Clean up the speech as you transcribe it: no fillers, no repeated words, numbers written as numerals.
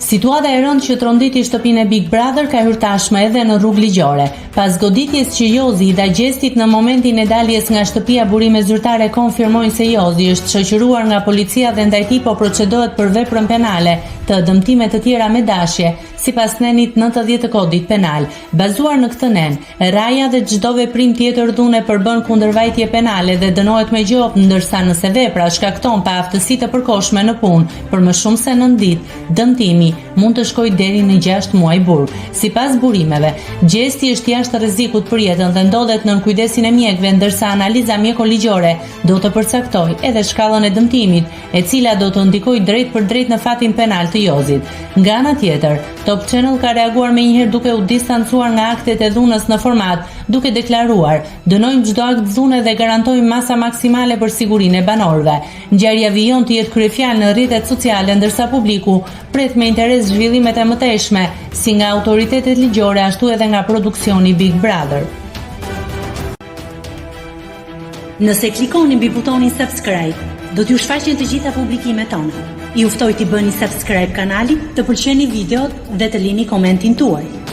Situata e rëndë që tronditi shtëpinë e Big Brother ka hyrë tashmë edhe në rrugë ligjore. Pas goditjes që Jozi i dha gjestit në momentin e daljes nga shtëpia burime zyrtare konfirmojnë se Jozi është shoqëruar nga policia dhe ndaj tij po procedohet për veprën penale të dëmtime të tjera me dashje, sipas nenit 90 të kodit penal. Bazuar në këtë nen, raja dhe çdo veprim tjetër dhune përbën kundërvajtje penale dhe dënohet me gjopë, ndërsa nëse vepra shkakton pa aftësi të përkohshme në punë për më shumë se 9 ditë, dëmtimi mund të shkojë deri në 6 muaj burg. Sipas burimeve, gjesti është jashtë rrezikut për jetën dhe ndodhet nën kujdesin e mjekëve, ndërsa analiza mjekoligjore do të përcaktojë edhe shkallën e dëmtimit, e cila do të ndikojë drejt për drejt në fatin penal të Jozit. Nga ana tjetër, Top Channel ka reaguar menjëherë duke u distancuar nga aktet e dhunës në format, duke deklaruar: "Dënojmë çdo akt dhune dhe garantojmë masa maksimale për sigurinë e banorëve." Ngjarja vijon të jetë kryefjalë në rrjetet sociale, ndërsa publiku pret me interes zhvillimet e mëtejshme, si nga autoritetet ligjore ashtu edhe nga produksioni Big Brother. Nëse klikoni mbi butonin subscribe, do t'ju shfaqen të gjitha publikimet tona. Ju ftoj t'i bëni subscribe kanalit, të pëlqeni videot dhe të lini komentin tuaj.